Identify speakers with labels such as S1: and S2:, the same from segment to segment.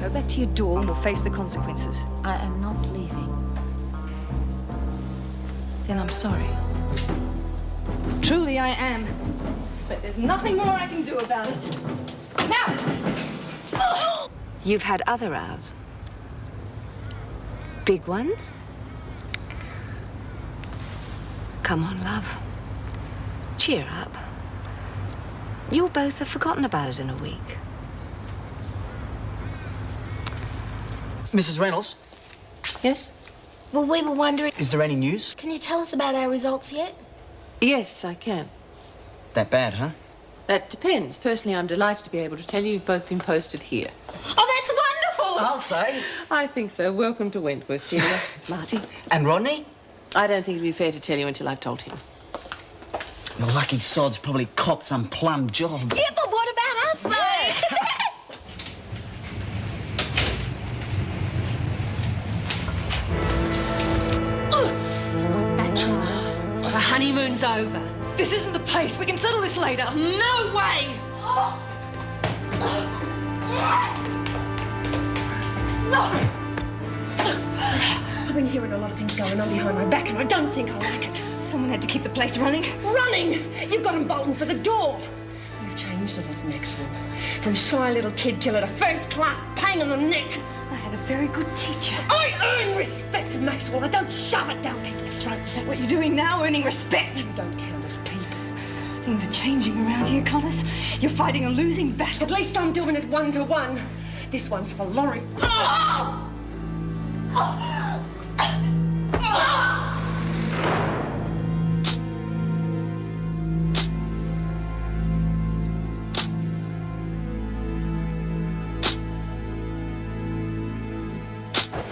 S1: Go back to your door and we'll face the consequences.
S2: I am not leaving.
S1: Then I'm sorry. Truly I am. But there's nothing more I can do about it. Now!
S2: You've had other rows. Big ones? Come on, love. Cheer up. You'll both have forgotten about it in a week.
S3: Mrs. Reynolds?
S2: Yes?
S4: Well, we were wondering...
S3: Is there any news?
S4: Can you tell us about our results yet?
S5: Yes, I can.
S3: That bad, huh?
S5: That depends. Personally, I'm delighted to be able to tell you you've both been posted here.
S4: Oh, that's wonderful!
S3: I'll say.
S5: I think so. Welcome to Wentworth, Julia. Marty?
S3: And Rodney?
S5: I don't think it'd be fair to tell you until I've told him.
S3: The lucky sod's probably copped some plum job.
S4: Yeah, but what about us, though?
S1: The honeymoon's over. This isn't the place. We can settle this later.
S4: No way!
S1: I've been hearing a lot of things going on behind my back, and I don't think I like it. Someone had to keep the place running.
S4: Running!
S1: You've got him bolting for the door. You've changed a lot, Maxwell. From shy little kid killer to first-class pain in the neck. I had a very good teacher. I earn respect, Maxwell. I don't shove it down people's throats. Is that what you're doing now, earning respect? You don't count as people. Things are changing around here, Connors. You're fighting a losing battle. At least I'm doing it 1-to-1. This one's for Laurie. Oh!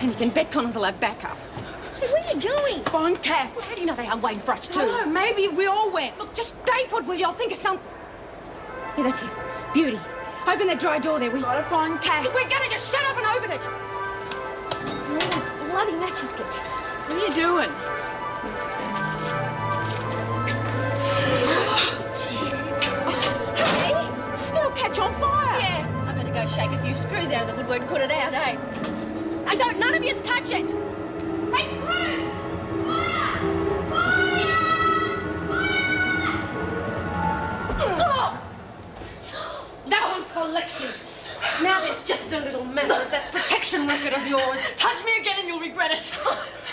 S6: And you can bet Connors will have backup.
S4: Hey, where are you going?
S6: Find Kath.
S4: How do you know they are waiting for us, too?
S6: I don't know, maybe we all went. Look, just stay put, will you? I'll think of something. Yeah, that's it. Beauty. Open that dry door there. We gotta find Kath. If we're gonna just shut up and open it.
S4: Where did the bloody matches get?
S6: What are you doing?
S4: Hey, it'll catch on fire.
S6: Yeah, I better go shake a few screws out of the woodwork and put it out, eh? I don't, none of yous touch it! Hey, screw! Fire!
S4: Oh! That one's for Lexi. Now there's just a little matter of that protection record of yours. Touch me again and you'll regret it.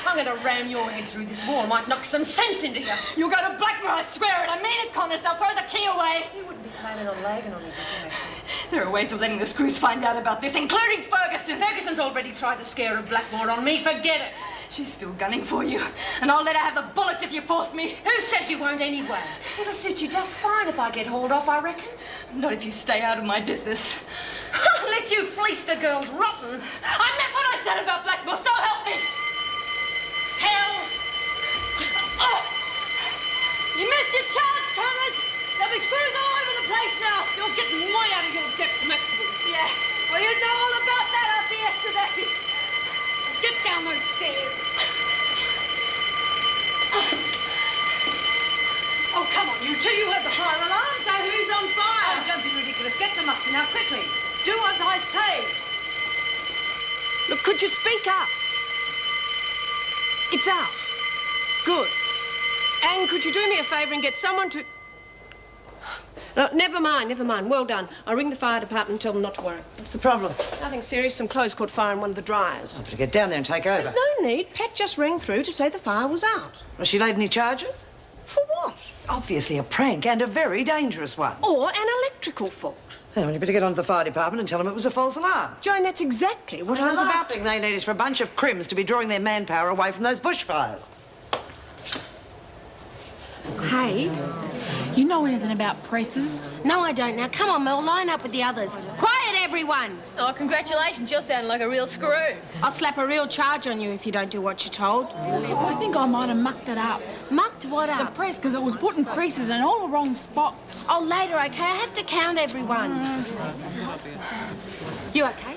S4: I'm going to ram your head through this wall. Might knock some sense into you. You'll go to Blackmore, I swear it. I mean it, Connors. They'll throw the key away. You wouldn't be planning on lagging on me, would you, Maxine? There are ways of letting the screws find out about this, including Ferguson. Ferguson's already tried the scare of Blackmore on me. Forget it. She's still gunning for you. And I'll let her have the bullets if you force me. Who says you won't anyway? It'll suit you just fine if I get hauled off, I reckon. Not if you stay out of my business. Let you fleece the girls rotten. I meant what I said about Blackmore, so help me. Hell. Oh. You missed your chance, Connors. There'll be screws all over the place now. You're getting way out of your depth, Maxwell. Yeah. Well, you know all about that after yesterday. Get down those stairs. Oh, come on, you two. You heard the fire alarm, so who's on fire? Oh, don't be ridiculous. Get to muster now, quickly. Do as I say.
S2: Look, could you speak up? It's out. Good. And could you do me a favour and get someone to... No, never mind, never mind. Well done. I'll ring the fire department and tell them not to worry.
S7: What's the problem?
S2: Nothing serious. Some clothes caught fire in one of the dryers.
S7: I'll have to get down there and take over.
S2: There's no need. Pat just rang through to say the fire was out.
S7: Was she laid any charges?
S2: For what?
S7: It's obviously a prank and a very dangerous one.
S2: Or an electrical fault.
S7: Well, you better get on to the fire department and tell them it was a false alarm.
S2: Joan, that's exactly what I was
S7: The
S2: about
S7: last
S2: to...
S7: thing they need is for a bunch of crims to be drawing their manpower away from those bushfires.
S6: Hey, you know anything about presses?
S4: No, I don't. Now, come on, Mel. Line up with the others. Quiet, everyone.
S6: Oh, congratulations. You're sounding like a real screw.
S4: I'll slap a real charge on you if you don't do what you're told.
S6: I think I might have mucked it up.
S4: Mucked what
S6: The
S4: up?
S6: press, because it was putting creases in all the wrong spots.
S4: Oh, later, okay? I have to count everyone. You okay?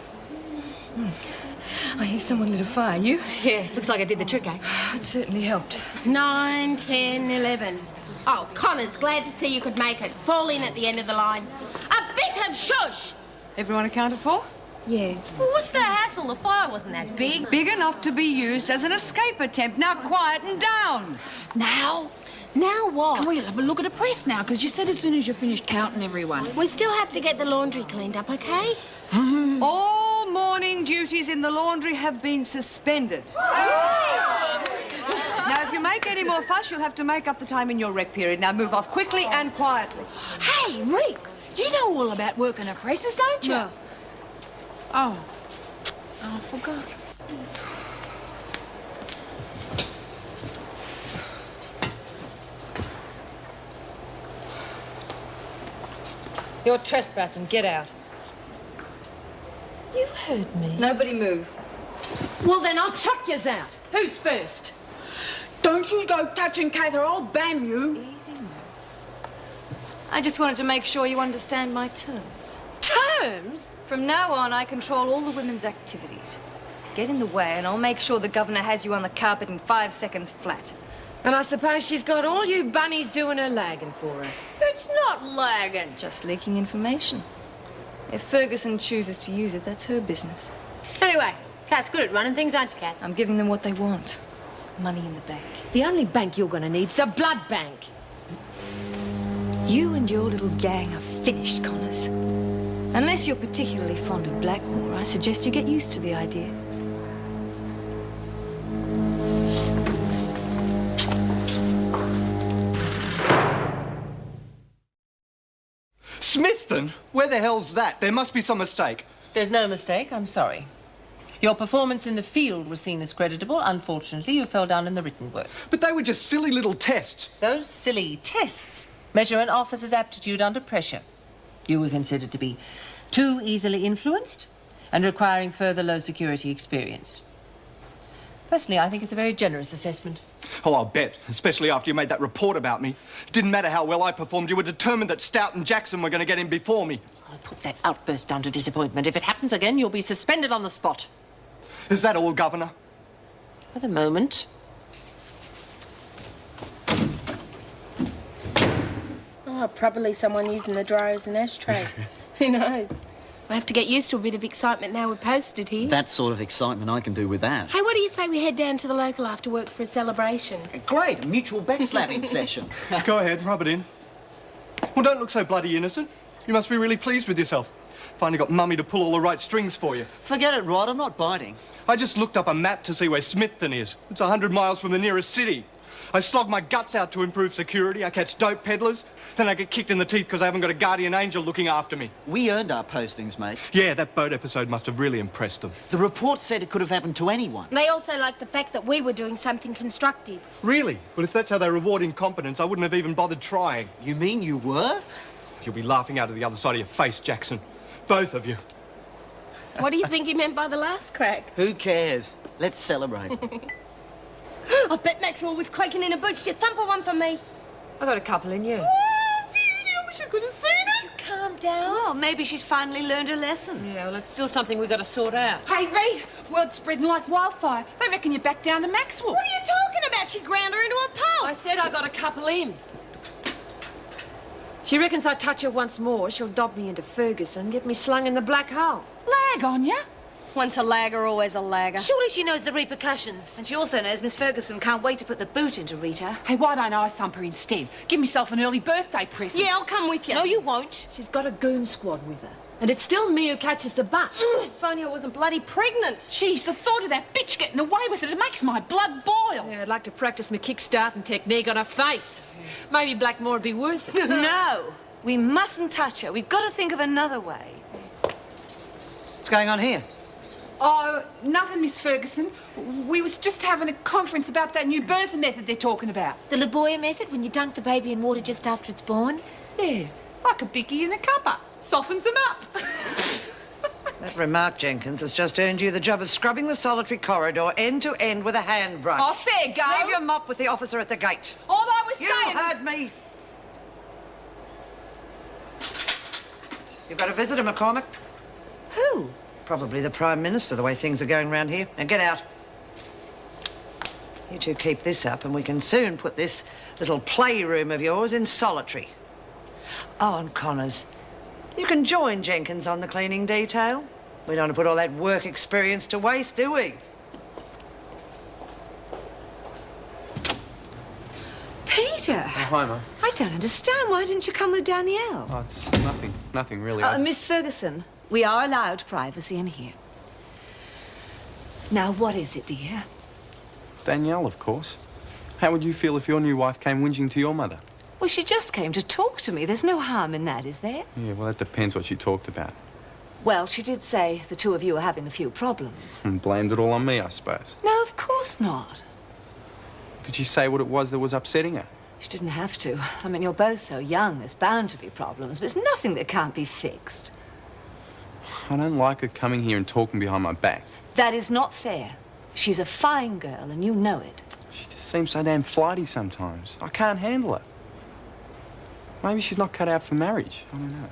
S1: I hear someone lit a fire. You?
S6: Yeah, looks like I did the trick, eh?
S1: It certainly helped.
S4: 9, 10, 11. Oh, Connors, glad to see you could make it. Fall in at the end of the line. A bit of shush!
S6: Everyone accounted for? Yeah. Well, what's the hassle? The fire wasn't that big.
S7: Big enough to be used as an escape attempt. Now quieten down.
S8: Now?
S6: Now what?
S8: We'll have a look at the press now, because you said as soon as you're finished counting everyone.
S6: We still have to get the laundry cleaned up, okay?
S7: All morning duties in the laundry have been suspended. Now, if you make any more fuss, you'll have to make up the time in your rec period. Now, move off quickly and quietly.
S8: Hey, Reet, you know all about working at presses, don't you?
S2: No.
S8: Oh, I forgot.
S4: You're trespassing. Get out. You heard me.
S2: Nobody move.
S4: Well, then I'll chuck yous out. Who's first?
S8: Don't you go touching Cather, I'll bam you.
S9: Easy, Mum. I just wanted to make sure you understand my terms.
S4: Terms?
S9: From now on, I control all the women's activities. Get in the way, and I'll make sure the governor has you on the carpet in 5 seconds flat.
S4: And I suppose she's got all you bunnies doing her lagging for her.
S6: It's not lagging.
S9: Just leaking information. If Ferguson chooses to use it, that's her business.
S6: Anyway, Kat's good at running things, aren't you, Kat?
S9: I'm giving them what they want. Money in the bank.
S4: The only bank you're going to need's the blood bank.
S9: You and your little gang are finished, Connors. Unless you're particularly fond of Blackmore, I suggest you get used to the idea.
S10: Smithton? Where the hell's that? There must be some mistake.
S5: There's no mistake, I'm sorry. Your performance in the field was seen as creditable. Unfortunately, you fell down in the written work.
S10: But they were just silly little tests.
S5: Those silly tests measure an officer's aptitude under pressure. You were considered to be too easily influenced and requiring further low-security experience. Personally, I think it's a very generous assessment.
S10: Oh, I'll bet. Especially after you made that report about me. It didn't matter how well I performed. You were determined that Stout and Jackson were going to get in before me.
S5: I'll put that outburst down to disappointment. If it happens again, you'll be suspended on the spot.
S10: Is that all, Governor?
S5: For the moment.
S6: Oh, probably someone using the dryer as an ashtray. Who knows? I have to get used to a bit of excitement now we're posted here.
S3: That sort of excitement I can do with that.
S6: Hey, what do you say we head down to the local after work for a celebration?
S3: Great, a mutual backslapping session.
S10: Go ahead, rub it in. Well, don't look so bloody innocent. You must be really pleased with yourself. Finally got Mummy to pull all the right strings for you.
S3: Forget it, Rod, I'm not biting.
S10: I just looked up a map to see where Smithton is. It's 100 miles from the nearest city. I slog my guts out to improve security. I catch dope peddlers. Then I get kicked in the teeth because I haven't got a guardian angel looking after me.
S3: We earned our postings, mate.
S10: Yeah, that boat episode must have really impressed them.
S3: The report said it could have happened to anyone.
S6: They also like the fact that we were doing something constructive.
S10: Really? Well, if that's how they reward incompetence, I wouldn't have even bothered trying.
S3: You mean you were?
S10: You'll be laughing out of the other side of your face, Jackson. Both of you.
S6: What do you think he meant by the last crack?
S3: Who cares? Let's celebrate.
S6: I bet Maxwell was quaking in her boots. Did you thump one for me?
S4: I got a couple in you.
S6: Oh, beauty, I wish I could have seen her. You calm down.
S7: Well, maybe she's finally learned her lesson.
S4: Yeah, well, it's still something we've got to sort out.
S8: Hey, Reet, word's spreading like wildfire. They reckon you're back down to Maxwell.
S6: What are you talking about? She ground her into a pulp.
S4: I said I got a couple in. She reckons I touch her once more, she'll dob me into Ferguson and get me slung in the black hole.
S8: Lag on ya.
S6: Once a lagger, always a lagger.
S7: Surely she knows the repercussions. And she also knows Miss Ferguson can't wait to put the boot into Rita.
S8: Hey, why don't I thump her instead? Give myself an early birthday present.
S6: Yeah, I'll come with you.
S8: No, you won't.
S4: She's got a goon squad with her. And it's still me who catches the bus.
S6: If only I wasn't bloody pregnant.
S8: Jeez, the thought of that bitch getting away with it makes my blood boil.
S4: Yeah, I'd like to practice my kick-starting technique on her face. Maybe Blackmore would be worth it.
S9: No, we mustn't touch her. We've got to think of another way.
S7: What's going on here?
S8: Oh, nothing, Miss Ferguson. We was just having a conference about that new birth method they're talking about.
S6: The Laboya method, when you dunk the baby in water just after it's born?
S8: Yeah, like a bicky in a cuppa. Softens them up.
S7: That remark, Jenkins, has just earned you the job of scrubbing the solitary corridor end to end with a hand brush.
S8: Oh, fair go.
S7: Leave your mop with the officer at the gate.
S8: All I was
S7: You
S8: saying
S7: heard
S8: is...
S7: me. You've got a visitor, McCormick. Who? Probably the Prime Minister, the way things are going round here. Now, get out. You two keep this up and we can soon put this little playroom of yours in solitary. Oh, and Connors, you can join Jenkins on the cleaning detail. We don't want to put all that work experience to waste, do we?
S9: Peter!
S11: Oh, hi, Mum.
S9: I don't understand. Why didn't you come with Danielle?
S11: Oh, it's nothing really.
S9: Miss Ferguson, we are allowed privacy in here. Now, what is it, dear?
S11: Danielle, of course. How would you feel if your new wife came whinging to your mother?
S9: Well, she just came to talk to me. There's no harm in that, is there?
S11: Yeah, well, that depends what she talked about.
S9: Well, she did say the two of you are having a few problems.
S11: And blamed it all on me, I suppose.
S9: No, of course not.
S11: Did she say what it was that was upsetting her?
S9: She didn't have to. I mean, you're both so young, there's bound to be problems, but it's nothing that can't be fixed.
S11: I don't like her coming here and talking behind my back.
S9: That is not fair. She's a fine girl, and you know it.
S11: She just seems so damn flighty sometimes. I can't handle her. Maybe she's not cut out for marriage. I don't know.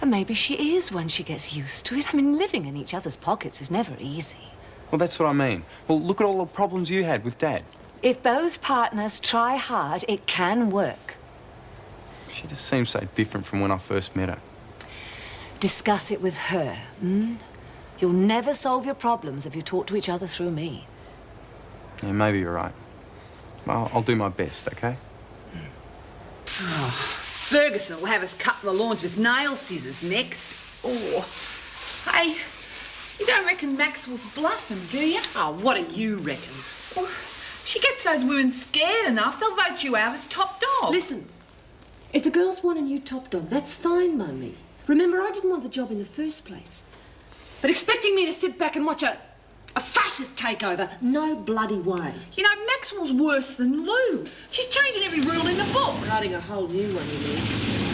S9: And maybe she is when she gets used to it. I mean, living in each other's pockets is never easy.
S11: Well, that's what I mean. Well, look at all the problems you had with Dad.
S9: If both partners try hard, it can work.
S11: She just seems so different from when I first met her.
S9: Discuss it with her, hmm? You'll never solve your problems if you talk to each other through me.
S11: Yeah, maybe you're right. I'll do my best, okay?
S8: Ferguson will have us cut the lawns with nail scissors next. Oh. Hey, you don't reckon Maxwell's bluffing, do you?
S2: Oh, what do you reckon?
S8: Well, she gets those women scared enough, they'll vote you out as top dog.
S1: Listen, if the girls want a new top dog, that's fine, Mummy. Remember, I didn't want the job in the first place. But expecting me to sit back and watch a fascist takeover, no bloody way.
S8: You know, Maxwell's worse than Lou. She's changing every rule in the book.
S1: Writing a whole new one, you mean?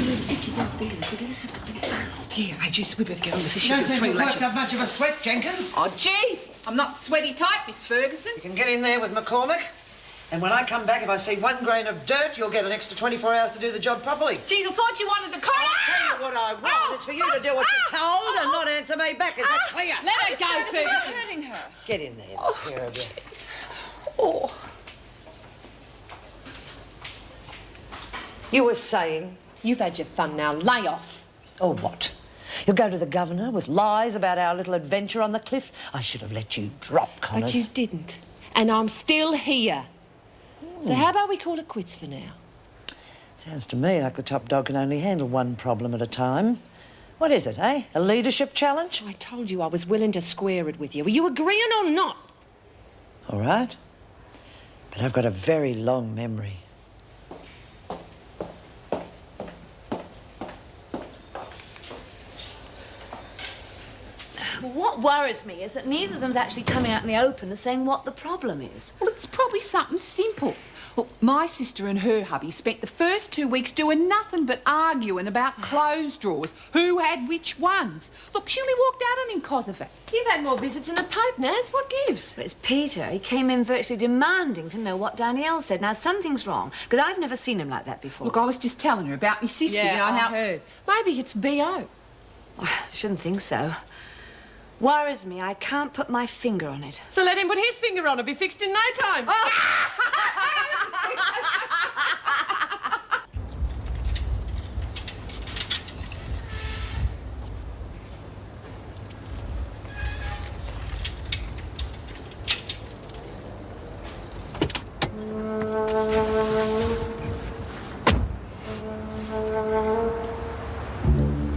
S1: The bitches aren't thinking this. We're going to have to make it fast.
S8: Yeah, hey, Juice, we better get on with this
S7: You
S8: shit.
S7: don't
S8: It's
S7: think
S8: 20
S7: we've worked
S8: lashes.
S7: up much of a sweat, Jenkins?
S8: Oh, jeez. I'm not the sweaty type, Miss Ferguson.
S7: You can get in there with McCormick. And when I come back, if I see 1 grain of dirt, you'll get an extra 24 hours to do the job properly.
S8: Jeez, I thought you wanted the car.
S7: I'll tell you what I want. It's for you to do what you're told and not answer me back. Is that clear?
S8: Let her go, Ferguson.
S6: Hurting her.
S7: Get in there, the pair of you.
S8: Oh.
S7: You were saying?
S1: You've had your fun now. Lay off.
S7: Or what? You'll go to the governor with lies about our little adventure on the cliff? I should have let you drop, Connors.
S1: But you didn't. And I'm still here. So how about we call it quits for now?
S7: Sounds to me like the top dog can only handle one problem at a time. What is it, eh? A leadership challenge?
S1: I told you I was willing to square it with you. Were you agreeing or not?
S7: All right. But I've got a very long memory.
S9: What worries me is that neither of them's actually coming out in the open and saying what the problem is.
S8: Well, it's probably something simple. Well, my sister and her hubby spent the first 2 weeks doing nothing but arguing about clothes drawers, who had which ones. Look, she only walked out on him because of it.
S1: You've had more visits than a Pope, Naz. What gives?
S9: But it's Peter. He came in virtually demanding to know what Danielle said. Now, something's wrong, because I've never seen him like that before.
S8: Look, I was just telling her about my sister, you know,
S1: I
S8: how...
S1: heard. Maybe it's B.O.
S9: I shouldn't think so. Worries me. I can't put my finger on it.
S1: So let him put his finger on it. Be fixed in no time.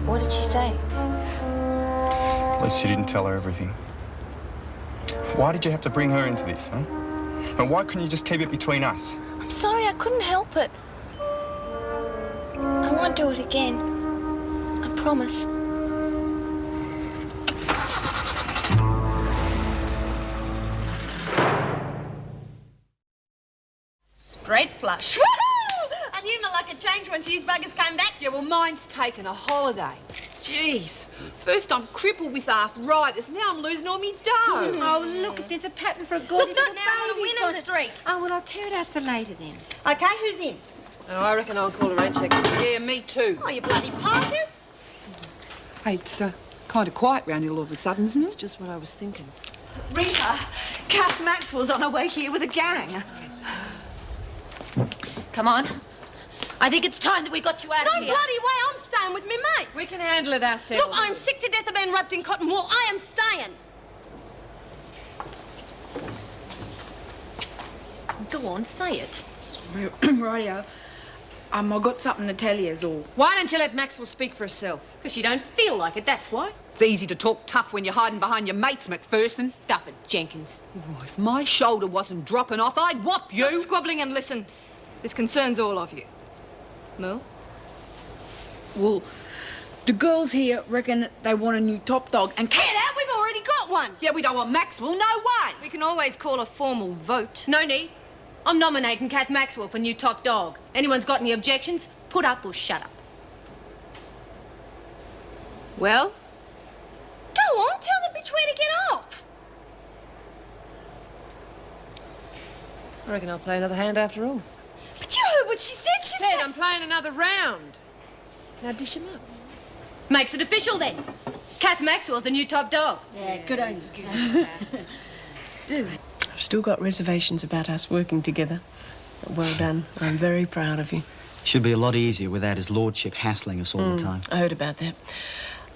S9: What did she say?
S11: At least you didn't tell her everything. Why did you have to bring her into this, huh? And why couldn't you just keep it between us?
S12: I'm sorry, I couldn't help it. I won't do it again. I promise.
S9: Straight flush. Woohoo! I knew my luck had changed when cheese buggers came back.
S8: Yeah, well, mine's taken a holiday. Jeez. First I'm crippled with arthritis, now I'm losing all me dough.
S4: Oh, look, there's a pattern for a gorgeous
S9: Look,
S4: little
S9: now I'm on a
S4: baby
S9: winning
S4: got it.
S9: streak.
S4: Oh, well, I'll tear it out for later then.
S9: Okay, who's in?
S2: Oh, I reckon I'll call a rain check.
S8: Yeah, me too.
S9: Oh, you bloody parkers.
S8: Hey, it's kind of quiet round here all of a sudden, isn't
S2: That's
S8: it?
S2: just what I was thinking.
S9: Rita, Kath Maxwell's on her way here with a gang.
S4: Come on. I think it's time that we got you out
S9: No
S4: of
S9: bloody
S4: here.
S9: way, I'm
S6: staying with me mates.
S2: We can handle it ourselves.
S6: Look, I'm sick to death of being wrapped in cotton wool. I am staying.
S4: Go on, say it.
S8: Rightio. I got something to tell you is all.
S2: Why don't you let Maxwell speak for herself?
S4: Because you don't feel like it, that's why.
S8: It's easy to talk tough when you're hiding behind your mates, McPherson.
S4: Stop it, Jenkins.
S8: Oh, if my shoulder wasn't dropping off, I'd whop you.
S9: Stop squabbling and listen. This concerns all of you. Mel?
S8: Well, the girls here reckon that they want a new top dog and...
S6: Get out, we've already got one.
S8: Yeah, we don't want Maxwell, no way.
S9: We can always call a formal vote.
S4: No need. I'm nominating Kath Maxwell for new top dog. Anyone's got any objections, put up or shut up.
S9: Well?
S6: Go on, tell the bitch where to get off.
S2: I reckon I'll play another hand after all.
S6: But you heard what she said. She
S2: Said I'm playing another round. Now dish him up.
S4: Makes it official then. Kath Maxwell's the new top dog.
S12: Yeah, good on you.
S2: I've still got reservations about us working together. But well done. I'm very proud of you.
S3: Should be a lot easier without his lordship hassling us all the time.
S2: I heard about that.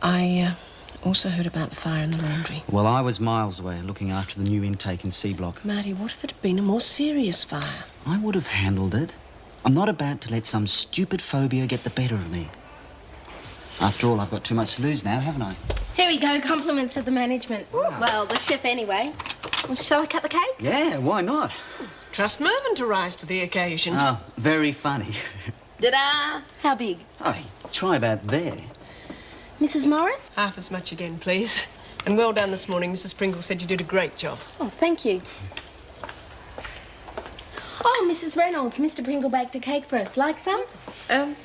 S2: I also heard about the fire in the laundry.
S3: Well, I was miles away looking after the new intake in C Block.
S2: Marty, what if it had been a more serious fire?
S3: I would have handled it. I'm not about to let some stupid phobia get the better of me. After all, I've got too much to lose now, haven't I?
S12: Here we go, compliments of the management. Well, the chef anyway. Well, shall I cut the cake?
S3: Yeah, why not?
S2: Trust Mervyn to rise to the occasion.
S3: Oh, very funny.
S12: Ta-da! How big?
S3: Oh, try about there.
S12: Mrs. Morris?
S2: Half as much again, please. And well done this morning. Mrs. Pringle said you did a great job.
S12: Oh, thank you. Oh, Mrs. Reynolds, Mr. Pringle baked a cake for us. Like some?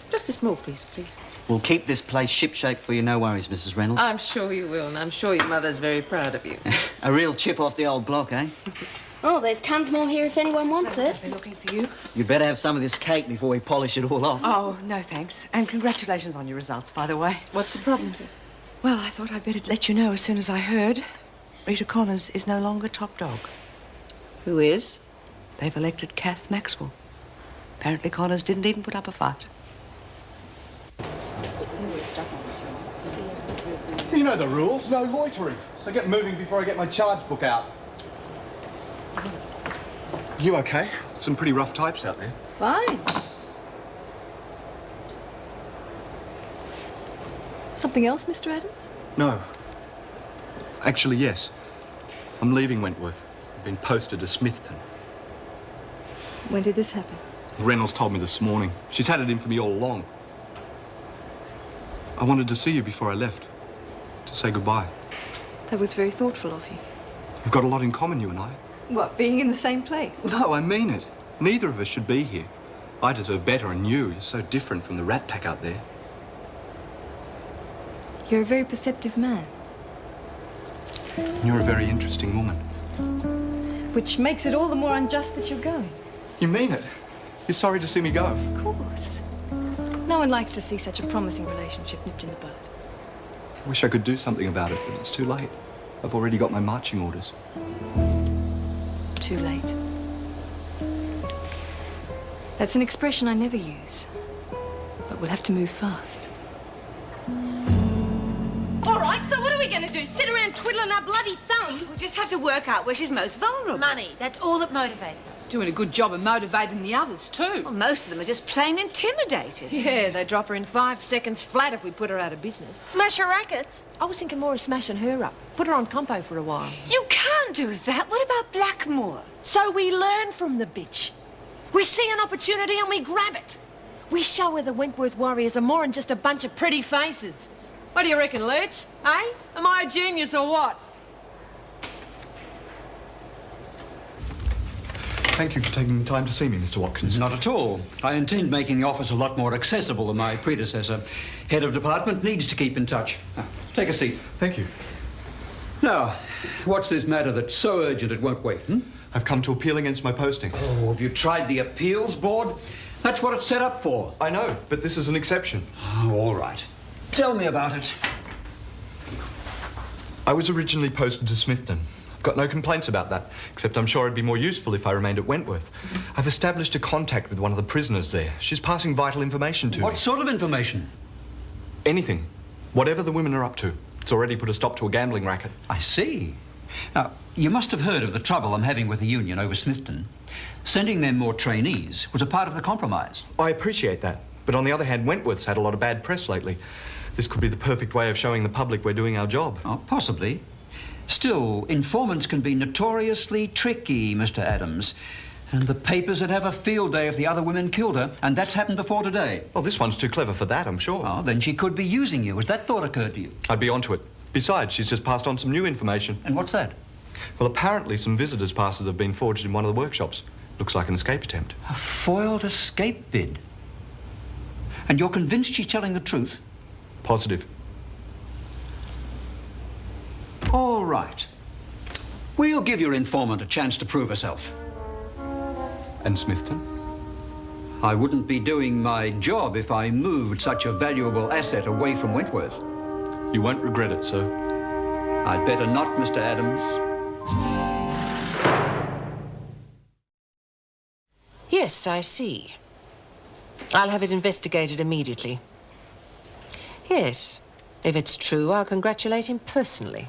S2: Just a small piece, please.
S3: We'll keep this place shipshape for you, no worries, Mrs. Reynolds.
S2: I'm sure you will, and I'm sure your mother's very proud of you.
S3: A real chip off the old block, eh?
S12: Oh, there's tons more here if anyone wants it.
S8: They're looking for you.
S3: You'd better have some of this cake before we polish it all off.
S7: Oh, no thanks. And congratulations on your results, by the way.
S2: What's the problem?
S7: Well, I thought I'd better let you know as soon as I heard. Rita Connors is no longer top dog.
S2: Who is?
S7: They've elected Kath Maxwell. Apparently Connors didn't even put up a fight.
S10: You know the rules, no loitering. So get moving before I get my charge book out. You okay? Some pretty rough types out there.
S9: Fine. Something else, Mr. Adams?
S10: No. Actually, yes. I'm leaving Wentworth. I've been posted to Smithton.
S9: When did this happen?
S10: Reynolds told me this morning. She's had it in for me all along. I wanted to see you before I left. To say goodbye.
S9: That was very thoughtful of you.
S10: We've got a lot in common, you and I.
S9: What, being in the same place?
S10: No, I mean it. Neither of us should be here. I deserve better, and you're so different from the rat pack out there.
S9: You're a very perceptive man.
S10: You're a very interesting woman.
S9: Which makes it all the more unjust that you're going.
S10: You mean it? You're sorry to see me go?
S9: Of course. No one likes to see such a promising relationship nipped in the bud.
S10: I wish I could do something about it, but it's too late. I've already got my marching orders.
S9: Too late. That's an expression I never use. But we'll have to move fast.
S6: All right, so what are we going to do? Sit around twiddling our bloody thumbs?
S13: We'll just have to work out where she's most vulnerable.
S12: Money. That's all that motivates her.
S8: Doing a good job of motivating the others, too.
S13: Well, most of them are just plain intimidated.
S2: Yeah, they drop her in 5 seconds flat if we put her out of business.
S6: Smash her rackets?
S2: I was thinking more of smashing her up. Put her on compo for a while.
S13: You can't do that. What about Blackmore?
S2: So we learn from the bitch. We see an opportunity and we grab it. We show her the Wentworth Warriors are more than just a bunch of pretty faces. What do you reckon, Lurch? Eh? Am I a genius or what?
S10: Thank you for taking the time to see me, Mr. Watkins.
S14: Not at all. I intend making the office a lot more accessible than my predecessor. Head of department needs to keep in touch. Take a seat.
S10: Thank you.
S14: Now, what's this matter that's so urgent it won't wait,
S10: I've come to appeal against my posting.
S14: Oh, have you tried the appeals board? That's what it's set up for.
S10: I know, but this is an exception.
S14: Oh, all right. Tell me about it.
S10: I was originally posted to Smithton. I've got no complaints about that, except I'm sure it'd be more useful if I remained at Wentworth. I've established a contact with one of the prisoners there. She's passing vital information to me.
S14: What sort of information?
S10: Anything. Whatever the women are up to. It's already put a stop to a gambling racket.
S14: I see. Now, you must have heard of the trouble I'm having with the union over Smithton. Sending them more trainees was a part of the compromise.
S10: I appreciate that. But on the other hand, Wentworth's had a lot of bad press lately. This could be the perfect way of showing the public we're doing our job.
S14: Oh, possibly. Still, informants can be notoriously tricky, Mr. Adams. And the papers would have a field day if the other women killed her, and that's happened before today.
S10: Well, this one's too clever for that, I'm sure.
S14: Oh, then she could be using you. Has that thought occurred to you?
S10: I'd be onto it. Besides, she's just passed on some new information.
S14: And what's that?
S10: Well, apparently some visitors' passes have been forged in one of the workshops. Looks like an escape attempt.
S14: A foiled escape bid? And you're convinced she's telling the truth?
S10: Positive.
S14: All right. We'll give your informant a chance to prove herself.
S10: And Smithton?
S14: I wouldn't be doing my job if I moved such a valuable asset away from Wentworth.
S10: You won't regret it, sir.
S14: I'd better not, Mr. Adams.
S5: Yes, I see. I'll have it investigated immediately. Yes, if it's true, I'll congratulate him personally.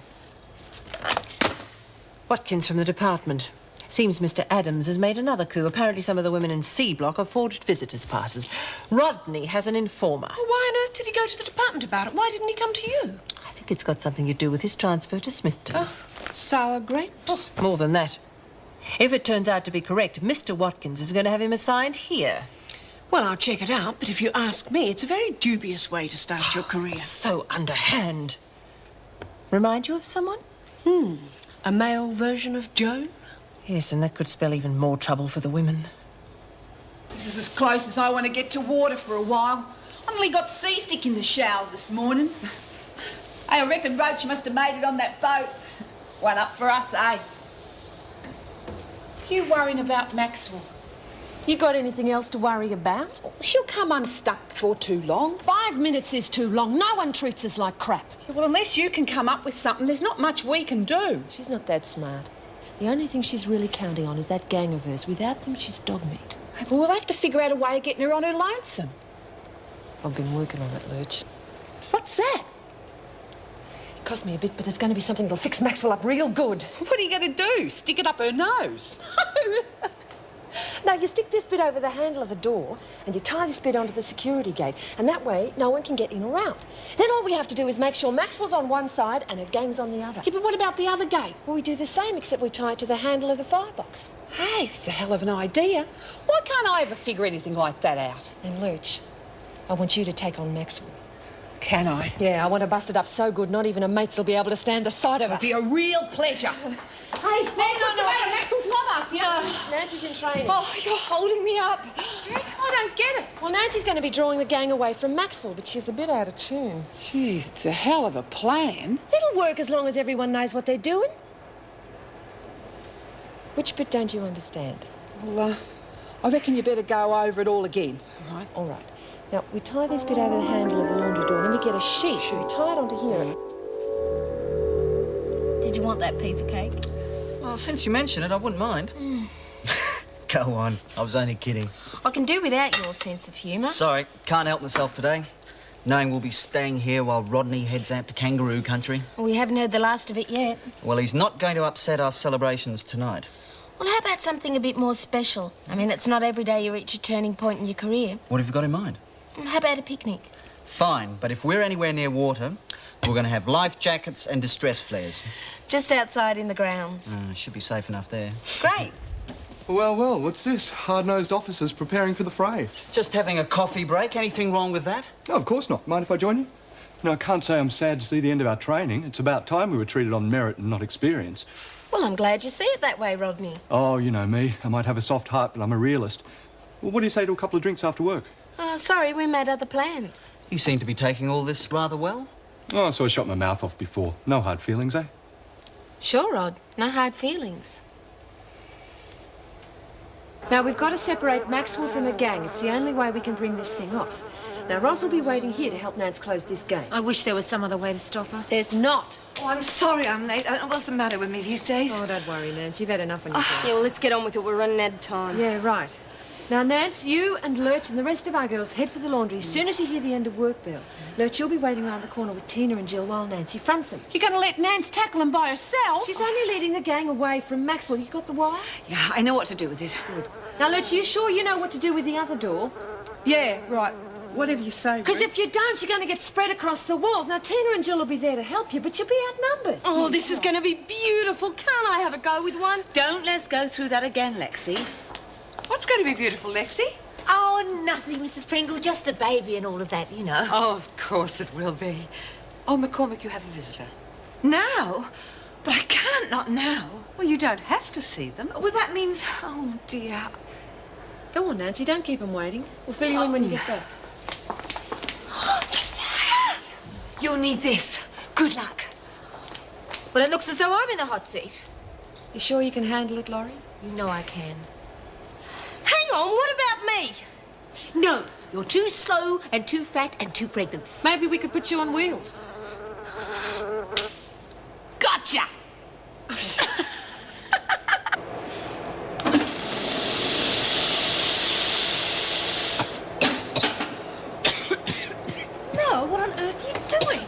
S5: Watkins from the department. Seems Mr. Adams has made another coup. Apparently some of the women in C block have forged visitors' passes. Rodney has an informer.
S2: Well, why on earth did he go to the department about it? Why didn't he come to you?
S5: I think it's got something to do with his transfer to Smithton.
S2: Oh, sour grapes?
S5: Oh, more than that. If it turns out to be correct, Mr. Watkins is going to have him assigned here.
S2: Well, I'll check it out, but if you ask me, it's a very dubious way to start your career.
S5: So underhand. Remind you of someone?
S2: A male version of Joan?
S5: Yes, and that could spell even more trouble for the women.
S8: This is as close as I want to get to water for a while. I nearly got seasick in the shower this morning. Hey, I reckon Roach must have made it on that boat. One up for us, eh? You worrying about Maxwell?
S2: You got anything else to worry about?
S8: She'll come unstuck before too long.
S2: 5 minutes is too long. No one treats us like crap.
S8: Yeah, well, unless you can come up with something, there's not much we can do.
S2: She's not that smart. The only thing she's really counting on is that gang of hers. Without them, she's dog meat.
S8: Hey, well, we'll have to figure out a way of getting her on her lonesome.
S2: I've been working on it, Lurch.
S8: What's that?
S2: It cost me a bit, but it's going to be something that'll fix Maxwell up real good.
S8: What are you going to do? Stick it up her nose?
S2: No, you stick this bit over the handle of the door and you tie this bit onto the security gate, and that way no one can get in or out. Then all we have to do is make sure Maxwell's on one side and her gang's on the other.
S8: Yeah, but what about the other gate?
S2: Well, we do the same, except we tie it to the handle of the firebox.
S8: Hey, that's a hell of an idea. Why can't I ever figure anything like that out?
S2: And Lurch, I want you to take on Maxwell.
S8: Can I?
S2: Yeah, I want to bust it up so good not even her mates will be able to stand the sight of her.
S8: It'll be a real pleasure. Hey, no, Maxwell's not up, yeah.
S2: Nancy's in training.
S8: Oh, you're holding me up. I don't get it.
S2: Well, Nancy's going to be drawing the gang away from Maxwell, but she's a bit out of tune.
S8: Jeez, it's a hell of a plan.
S2: It'll work as long as everyone knows what they're doing. Which bit don't you understand?
S8: Well, I reckon you better go over it all again, all right?
S2: All right. Now, we tie this bit over the handle of the laundry door, and then we get a sheet. We tie it onto here.
S12: Did you want that piece of cake?
S3: Well, since you mention it, I wouldn't mind. Go on. I was only kidding.
S12: I can do without your sense of humour.
S3: Sorry, can't help myself today. Knowing we'll be staying here while Rodney heads out to kangaroo country.
S12: We haven't heard the last of it yet.
S3: Well, he's not going to upset our celebrations tonight.
S12: Well, how about something a bit more special? I mean, it's not every day you reach a turning point in your career.
S3: What have you got in mind?
S12: How about a picnic?
S3: Fine, but if we're anywhere near water, we're going to have life jackets and distress flares.
S12: Just outside in the grounds.
S3: Should be safe enough there.
S12: Great.
S10: Well, what's this? Hard-nosed officers preparing for the fray.
S3: Just having a coffee break. Anything wrong with that?
S10: Oh, of course not. Mind if I join you? No, I can't say I'm sad to see the end of our training. It's about time we were treated on merit and not experience.
S12: Well, I'm glad you see it that way, Rodney.
S10: Oh, you know me. I might have a soft heart, but I'm a realist. Well, what do you say to a couple of drinks after work?
S12: Sorry, we made other plans.
S3: You seem to be taking all this rather well.
S10: Oh, so I shot my mouth off before. No hard feelings, eh?
S12: Sure, Rod. No hard feelings.
S2: Now, we've got to separate Maxwell from her gang. It's the only way we can bring this thing off. Now, Roz will be waiting here to help Nance close this game.
S12: I wish there was some other way to stop her.
S2: There's not.
S13: Oh, I'm sorry I'm late. What's the matter with me these days?
S2: Oh, don't worry, Nance. You've had enough on your plate.
S12: Yeah, well, let's get on with it. We're running out of time.
S2: Yeah, right. Now, Nance, you and Lurch and the rest of our girls head for the laundry as soon as you hear the end of work bell. Lurch, you'll be waiting around the corner with Tina and Jill while Nancy fronts them.
S8: You're going to let Nance tackle them by herself?
S2: She's only leading the gang away from Maxwell. You got the wire?
S13: Yeah, I know what to do with it.
S2: Good. Now, Lurch, are you sure you know what to do with the other door?
S8: Yeah, right. Whatever you say,
S2: Because if you don't, you're going to get spread across the walls. Now, Tina and Jill will be there to help you, but you'll be outnumbered.
S13: Oh, this is going to be beautiful. Can't I have a go with one?
S7: Don't let's go through that again, Lexi.
S13: What's going to be beautiful, Lexi?
S12: Oh, nothing, Mrs. Pringle. Just the baby and all of that, you know.
S13: Oh, of course it will be. Oh, McCormick, you have a visitor. Now? But I can't, not now. Well, you don't have to see them. Well, that means... Oh, dear.
S2: Go on, Nancy. Don't keep them waiting. We'll fill you in when you get back.
S13: You'll need this. Good luck.
S12: Well, it looks as though I'm in the hot seat.
S2: You sure you can handle it, Laurie?
S12: You know I can.
S13: Hang on, what about me?
S12: No, you're too slow and too fat and too pregnant.
S2: Maybe we could put you on wheels.
S13: Gotcha!
S9: No, what on earth are you doing?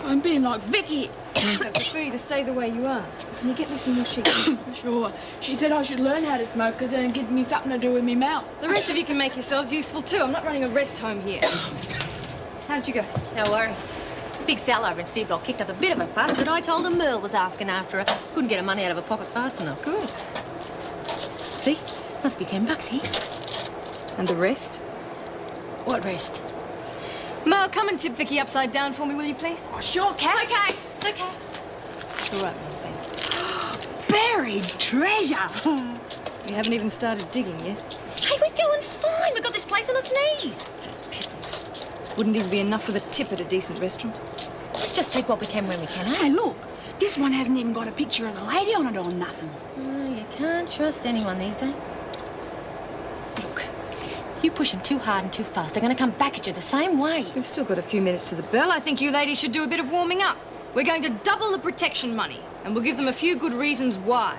S8: I'm being like Vicky.
S9: I prefer you to stay the way you are. Can you get me some more sheets?
S8: Sure. She said I should learn how to smoke because then it'd give me something to do with me mouth.
S9: The rest of you can make yourselves useful too. I'm not running a rest home here. How'd you go?
S12: No worries. Big Sal over in C-Block kicked up a bit of a fuss, but I told her Merle was asking after her. Couldn't get her money out of her pocket fast enough.
S9: Good.
S12: See? Must be $10 here.
S9: And the rest?
S12: What rest?
S9: Merle, come and tip Vicky upside down for me, will you, please?
S12: Oh, sure, Cat.
S9: Okay. Okay. It's all right, Merle, thanks.
S8: Buried treasure.
S9: You haven't even started digging yet.
S12: Hey, we're going fine. We've got this place on its knees.
S9: Pittance. Wouldn't even be enough for the tip at a decent restaurant.
S12: Let's just take what we can when we can, eh?
S8: Hey, look. This one hasn't even got a picture of the lady on it or nothing.
S12: Oh, you can't trust anyone these days. Look, you push them too hard and too fast, they're going to come back at you the same way.
S9: We've still got a few minutes to the bell. I think you ladies should do a bit of warming up. We're going to double the protection money, and we'll give them a few good reasons why.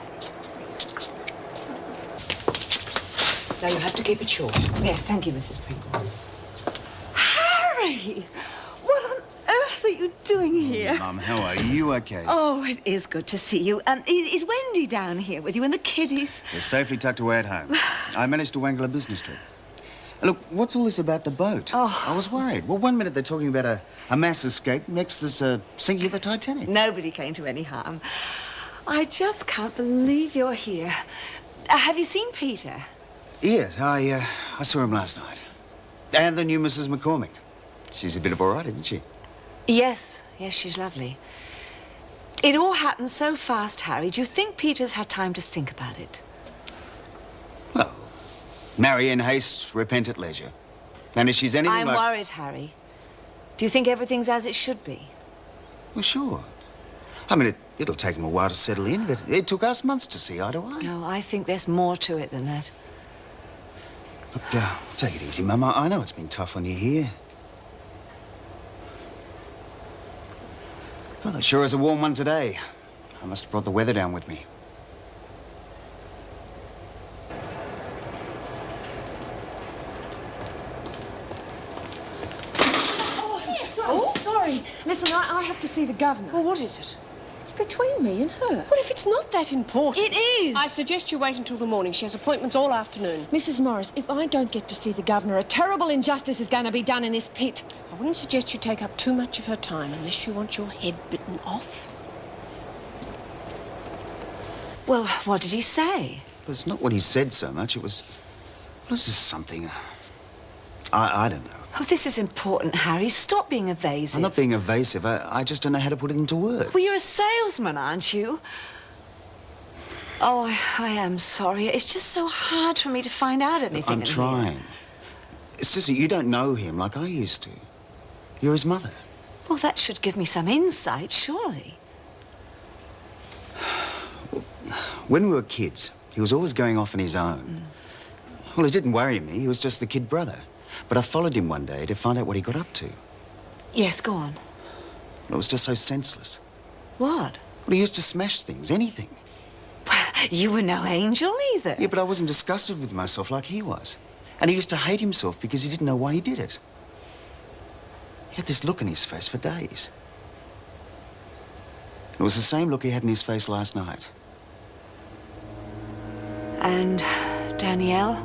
S7: Now, you have to keep it short.
S13: Yes, thank you, Mrs. Pringle. Harry! What on earth are you doing here?
S15: Mum, how are you? You okay?
S13: Oh, it is good to see you. Is Wendy down here with you and the kiddies?
S15: They're safely tucked away at home. I managed to wangle a business trip. Look, what's all this about the boat?
S13: Oh.
S15: I was worried. Well, one minute they're talking about a mass escape, next there's a sinking of the Titanic.
S13: Nobody came to any harm. I just can't believe you're here. Have you seen Peter?
S15: Yes, I saw him last night. And the new Mrs. McCormick. She's a bit of all right, isn't she?
S13: Yes, she's lovely. It all happened so fast, Harry. Do you think Peter's had time to think about it?
S15: Well, marry in haste, repent at leisure. And if she's anything
S13: I'm
S15: like...
S13: worried, Harry. Do you think everything's as it should be?
S15: Well, sure. I mean, it'll take him a while to settle in, but it took us months to see eye to eye.
S13: No, I think there's more to it than that.
S15: Look, take it easy, Mum. I know it's been tough on you here. Well, it sure is a warm one today. I must have brought the weather down with me.
S2: Oh, sorry. Listen, I have to see the governor.
S4: Well, what is it?
S2: It's between me and her.
S4: Well, if it's not that important...
S2: It is!
S4: I suggest you wait until the morning. She has appointments all afternoon.
S2: Mrs. Morris, if I don't get to see the governor, a terrible injustice is going to be done in this pit.
S4: I wouldn't suggest you take up too much of her time unless you want your head bitten off.
S13: Well, what did he say?
S15: Well, it's not what he said so much. It was... Well, this is something... I don't know.
S13: Oh, this is important, Harry. Stop being evasive.
S15: I'm not being evasive. I just don't know how to put it into words.
S13: Well, you're a salesman, aren't you? Oh, I am sorry. It's just so hard for me to find out anything.
S15: I'm trying. It's just that you don't know him like I used to. You're his mother.
S13: Well, that should give me some insight, surely.
S15: When we were kids, he was always going off on his own. Well, it didn't worry me. He was just the kid brother. But I followed him one day to find out what he got up to.
S13: Yes, go on.
S15: It was just so senseless.
S13: What?
S15: Well, he used to smash things, anything.
S13: You were no angel either.
S15: Yeah, but I wasn't disgusted with myself like he was. And he used to hate himself because he didn't know why he did it. He had this look in his face for days. It was the same look he had in his face last night.
S13: And Danielle?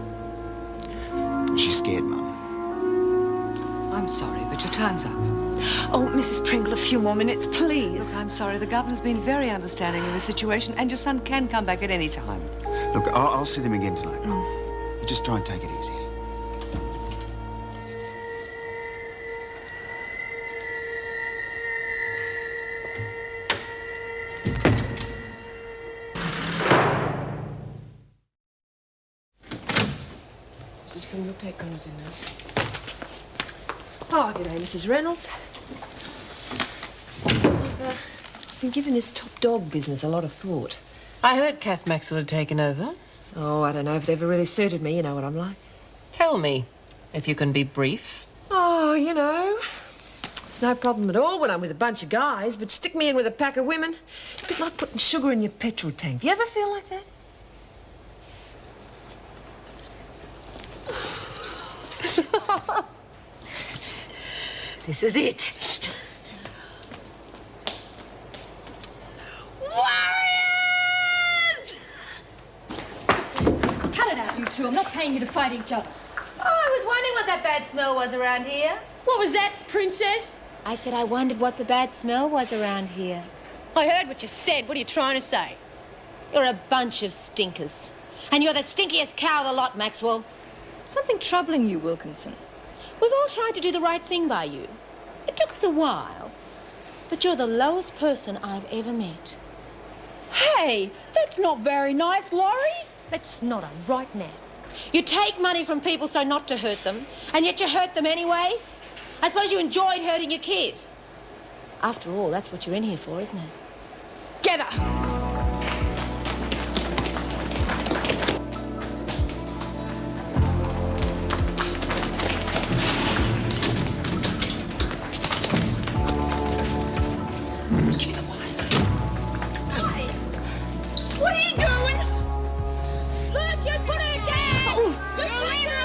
S15: She's scared, Mum.
S13: I'm sorry, but your time's up.
S6: Oh, Mrs. Pringle, a few more minutes, please.
S13: Look, I'm sorry. The governor's been very understanding of the situation, and your son can come back at any time.
S15: Look, I'll see them again tonight, Mum. You just try and take it easy.
S2: Mrs. Pringle, take Connors in now. Oh, g'day, Mrs. Reynolds. I've been giving this top dog business a lot of thought.
S5: I heard Kath Maxwell had taken over.
S2: Oh, I don't know if it ever really suited me. You know what I'm like.
S5: Tell me, if you can be brief.
S2: Oh, you know, it's no problem at all when I'm with a bunch of guys, but stick me in with a pack of women. It's a bit like putting sugar in your petrol tank. Do you ever feel like that?
S6: This is it.
S9: Cut it out, you two. I'm not paying you to fight each other.
S12: Oh, I was wondering what that bad smell was around here.
S2: What was that, Princess?
S12: I said I wondered what the bad smell was around here.
S2: I heard what you said. What are you trying to say?
S12: You're a bunch of stinkers. And you're the stinkiest cow of the lot, Maxwell.
S9: Something troubling you, Wilkinson.
S12: We've all tried to do the right thing by you. It took us a while. But you're the lowest person I've ever met.
S6: Hey, that's not very nice, Laurie.
S12: Let's not right now. You take money from people so not to hurt them, and yet you hurt them anyway? I suppose you enjoyed hurting your kid. After all, that's what you're in here for, isn't it?
S6: Get her.
S9: What are you doing? Look, you put her down!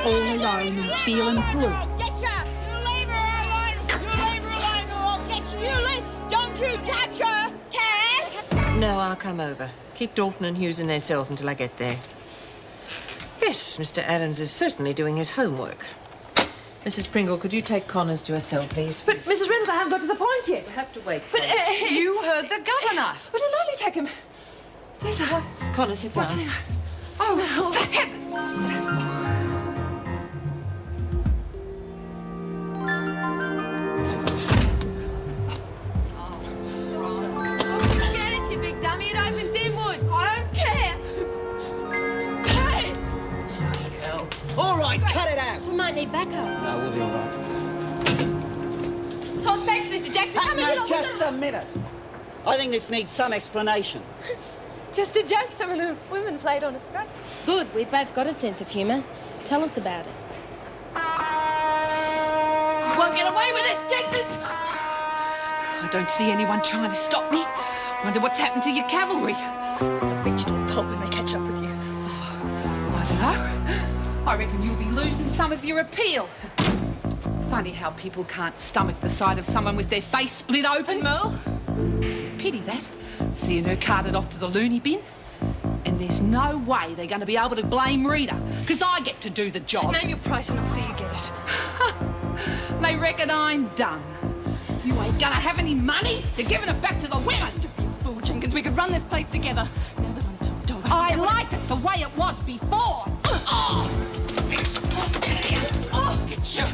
S8: All alone and feeling blue.
S9: Get ya! You leave her alone! You leave her alone or I'll get you! You leave! Don't you touch her! Cass!
S5: No, I'll come over. Keep Dalton and Hughes in their cells until I get there. Yes, Mr. Adams is certainly doing his homework. Mrs. Pringle, could you take Connors to a cell, please?
S2: But, Mrs. Reynolds, I haven't got to the point yet.
S5: We'll have to wait.
S2: But,
S13: You heard the governor.
S2: But it'll only take him... Jeez, what?
S5: Connor, sit down.
S2: Oh, for heavens!
S6: Get it, you big dummy. It opens inwards.
S9: I don't care! Hey!
S3: All right, cut it out.
S12: You might need backup.
S3: No, we'll be all right.
S6: Oh, thanks, Mr. Jackson. Come and
S3: No, just a minute. I think this needs some explanation.
S12: Just a joke some of the women played on us, right? Good, we've both got a sense of humour. Tell us about it.
S6: You won't get away with this, Jenkins!
S8: I don't see anyone trying to stop me. Wonder what's happened to your cavalry.
S6: Reached all pulp when they catch up with you.
S8: I don't know. I reckon you'll be losing some of your appeal. Funny how people can't stomach the sight of someone with their face split open, Merle. Pity that. Seeing her carted off to the loony bin. And there's no way they're going to be able to blame Rita, because I get to do the job.
S9: Name your price and I'll see you get it.
S8: They reckon I'm done. You ain't gonna have any money? You're giving it back to the women.
S9: Don't be a fool, Jenkins. We could run this place together. Now that I'm top dog,
S8: I like it the way it was before. Oh! Oh! Get you!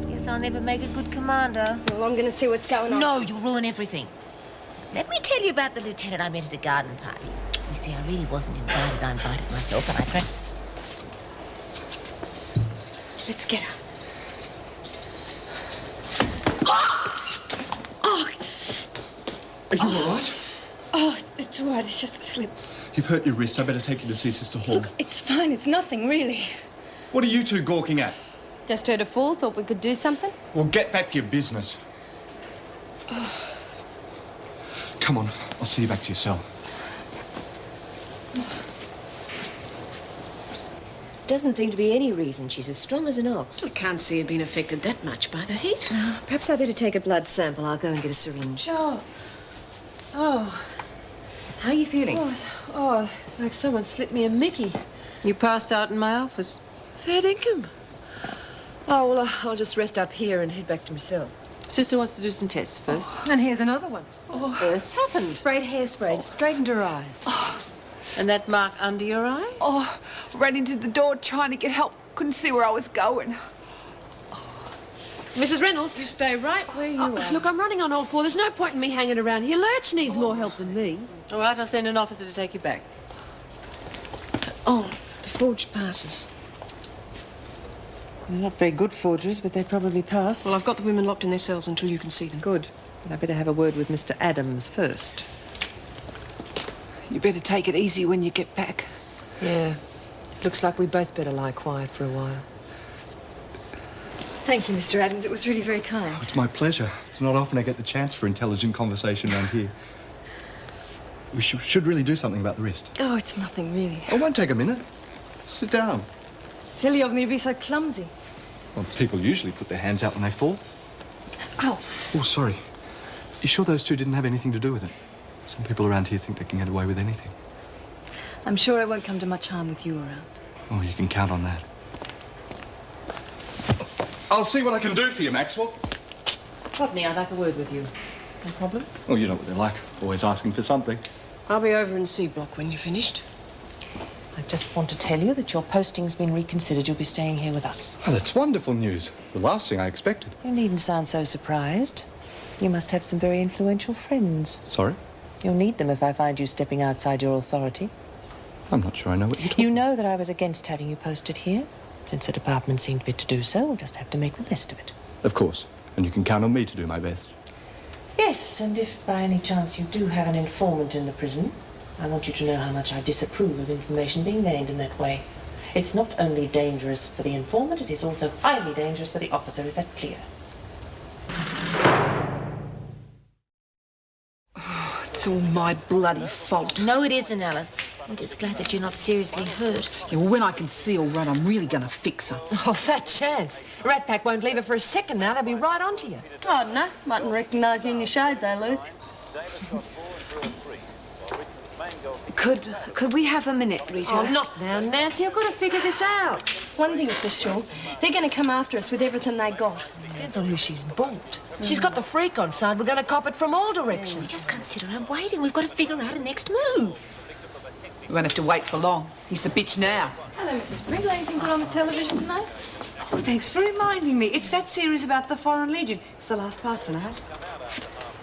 S12: Guess I'll never make a good commander.
S9: Well, I'm going to see what's going on.
S12: No, you'll ruin everything. Let me tell you about the lieutenant I met at a garden party. You see, I really wasn't invited. I invited myself, and I
S9: Let's get her.
S10: Are you all right?
S9: Oh, it's all right. It's just a slip.
S10: You've hurt your wrist. I better take you to see Sister Hall.
S9: Look, it's fine. It's nothing, really.
S10: What are you two gawking at?
S9: Just heard a fall. Thought we could do something.
S10: Well, get back to your business. Come on. I'll see you back to your cell.
S2: Doesn't seem to be any reason. She's as strong as an ox.
S12: I can't see her being affected that much by the heat.
S2: Perhaps I better take a blood sample. I'll go and get a syringe.
S4: Oh. Oh.
S2: How are you feeling?
S4: Oh, like someone slipped me a Mickey.
S5: You passed out in my office.
S2: Fair dinkum. Oh, well, I'll just rest up here and head back to my cell.
S5: Sister wants to do some tests first.
S4: And here's another one.
S5: Oh, what's happened?
S2: Sprayed hairspray straight into her eyes.
S5: And that mark under your eye?
S8: Oh, ran into the door trying to get help. Couldn't see where I was going.
S2: Mrs. Reynolds, you stay right where you are.
S4: Look, I'm running on all four. There's no point in me hanging around here. Lurch needs more help than me.
S5: All right, I'll send an officer to take you back.
S2: Oh, the forged passes.
S5: They're not very good forgeries, but they probably pass.
S12: Well, I've got the women locked in their cells until you can see them.
S5: Good. But I better have a word with Mr. Adams first.
S8: You better take it easy when you get back.
S2: Yeah. Looks like we both better lie quiet for a while.
S9: Thank you, Mr. Adams. It was really very kind.
S10: It's my pleasure. It's not often I get the chance for intelligent conversation around here. We should really do something about the wrist.
S9: Oh, it's nothing, really.
S10: It won't take a minute. Sit down.
S9: Silly of me to be so clumsy.
S10: Well, people usually put their hands out when they fall.
S9: Ow.
S10: Oh, sorry. You sure those two didn't have anything to do with it? Some people around here think they can get away with anything.
S9: I'm sure I won't come to much harm with you around.
S10: Oh, you can count on that. I'll see what I can do for you, Maxwell.
S5: Rodney, I'd like a word with you. Some problem?
S10: Oh, you know what they're like. Always asking for something.
S12: I'll be over in C Block when you're finished.
S5: I just want to tell you that your posting's been reconsidered. You'll be staying here with us.
S10: Oh, that's wonderful news. The last thing I expected.
S5: You needn't sound so surprised. You must have some very influential friends.
S10: Sorry?
S5: You'll need them if I find you stepping outside your authority.
S10: I'm not sure I know what you're talking
S5: You know that I was against having you posted here. Since the department seemed fit to do so, we'll just have to make the best of it.
S10: Of course. And you can count on me to do my best.
S5: Yes, and if by any chance you do have an informant in the prison, I want you to know how much I disapprove of information being gained in that way. It's not only dangerous for the informant, it is also highly dangerous for the officer. Is that clear?
S12: It's all my bloody fault.
S16: No, it isn't, Alice. I'm just glad that you're not seriously hurt.
S8: Yeah, well, when I can see all right, I'm really going to fix her.
S2: Oh, that chance. Rat Pack won't leave her for a second now. They'll be right onto you.
S9: Oh, no. Mightn't recognise you in your shades, eh, Luke?
S13: Could we have a minute, Rita?
S2: Oh, not now, Nancy. I've got to figure this out.
S9: One thing's for sure. They're going to come after us with everything they got.
S2: Depends on who she's bought. She's got the freak on side. We're going to cop it from all directions.
S16: We just can't sit around waiting. We've got to figure out a next move.
S8: We won't have to wait for long. He's the bitch now.
S9: Hello, Mrs. Pringle. Anything good on the television tonight?
S13: Oh, thanks for reminding me. It's that series about the Foreign Legion. It's the last part tonight.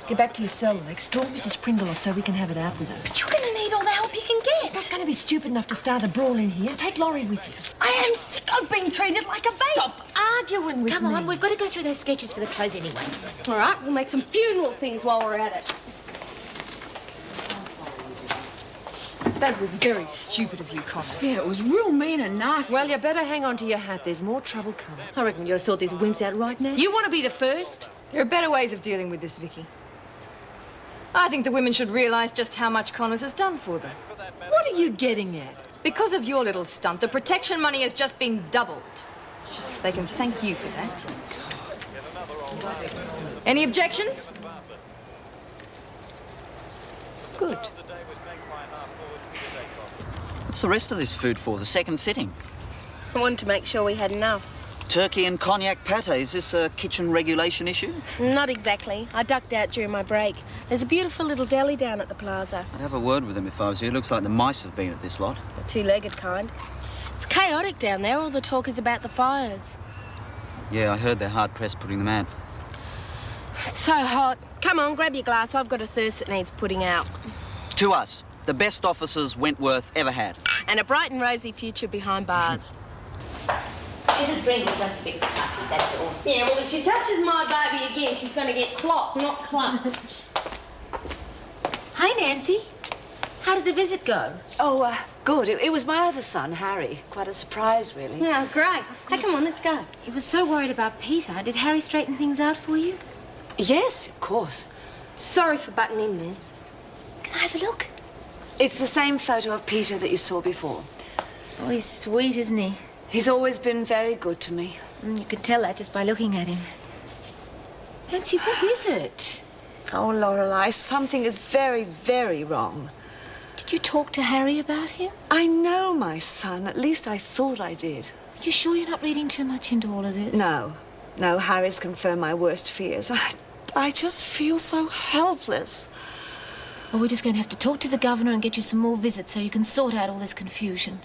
S2: Get back to your cell, Lex. Draw Mrs. Pringle off so we can have it out with her.
S9: But you're going to need all the help you can get.
S2: She's not going to be stupid enough to start a brawl in here. Take Laurie with you.
S9: I am sick of being treated like a babe.
S2: Stop arguing with me.
S16: Come on, we've got to go through those sketches for the clothes anyway.
S9: All right, we'll make some funeral things while we're at it.
S2: That was very stupid of you, Connors.
S8: Yeah, it was real mean and nasty.
S2: Well, you better hang on to your hat. There's more trouble coming.
S12: I reckon you ought to sort these wimps out right now.
S2: You want to be the first?
S9: There are better ways of dealing with this, Vicky. I think the women should realise just how much Connors has done for them.
S2: What are you getting at?
S9: Because of your little stunt, the protection money has just been doubled. They can thank you for that. Any objections? Good.
S3: What's the rest of this food for? The second sitting?
S12: I wanted to make sure we had enough.
S3: Turkey and cognac pate. Is this a kitchen regulation issue?
S12: Not exactly. I ducked out during my break. There's a beautiful little deli down at the plaza.
S3: I'd have a word with him if I was you. Looks like the mice have been at this lot.
S12: The two-legged kind. It's chaotic down there. All the talk is about the fires.
S3: Yeah, I heard they're hard-pressed putting them out.
S12: It's so hot. Come on, grab your glass. I've got a thirst that needs putting out.
S3: To us, the best officers Wentworth ever had.
S12: And a bright and rosy future behind bars.
S16: Mrs. Pringle's just a bit lucky, that's all.
S9: Yeah, well, if she touches my baby again, she's going to get clocked, not clucked.
S16: Hi, Nancy.
S12: How did the visit go?
S17: Oh, good. It was my other son, Harry. Quite a surprise, really.
S12: Yeah, great. Hey, come on, let's go. You were so worried about Peter. Did Harry straighten things out for you?
S17: Yes, of course.
S12: Sorry for butting in, Nance. Can I have a look?
S17: It's the same photo of Peter that you saw before.
S12: Oh, he's sweet, isn't he?
S17: He's always been very good to me.
S12: You can tell that just by looking at him. Nancy, what is it?
S17: Oh, Lorelei, something is very, very wrong.
S12: Did you talk to Harry about him?
S17: I know my son. At least I thought I did.
S12: Are you sure you're not reading too much into all of this?
S17: No. No, Harry's confirmed my worst fears. I just feel so helpless.
S12: Well, we're just going to have to talk to the governor and get you some more visits so you can sort out all this confusion.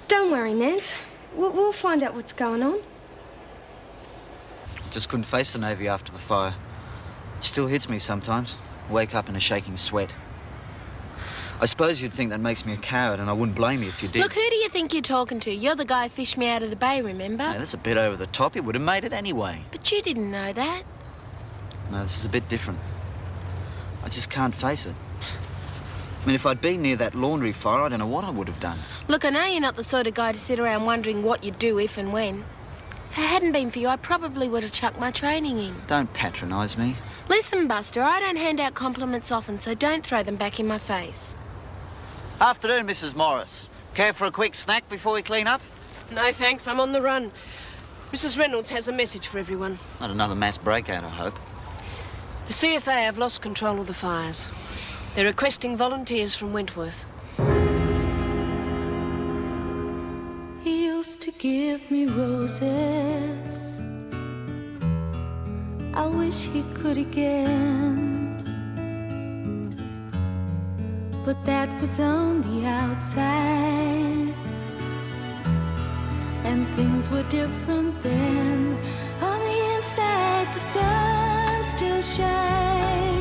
S18: Don't worry, Nance. We'll find out what's going on.
S3: Just couldn't face the Navy after the fire. Still hits me sometimes. Wake up in a shaking sweat. I suppose you'd think that makes me a coward, and I wouldn't blame you if you did.
S2: Look, who do you think you're talking to? You're the guy who fished me out of the bay, remember?
S3: Hey, that's a bit over the top. You would have made it anyway.
S2: But you didn't know that.
S3: No, this is a bit different. I just can't face it. I mean, if I'd been near that laundry fire, I don't know what I would have done.
S2: Look, I know you're not the sort of guy to sit around wondering what you'd do if and when. If it hadn't been for you, I probably would have chucked my training in.
S3: Don't patronise me.
S2: Listen, Buster, I don't hand out compliments often, so don't throw them back in my face.
S3: Afternoon, Mrs. Morris. Care for a quick snack before we clean up?
S4: No, thanks. I'm on the run. Mrs. Reynolds has a message for everyone.
S3: Not another mass breakout, I hope.
S4: The CFA have lost control of the fires. They're requesting volunteers from Wentworth.
S19: He used to give me roses. I wish he could again. But that was on the outside, and things were different then. On the inside, the sun still shines.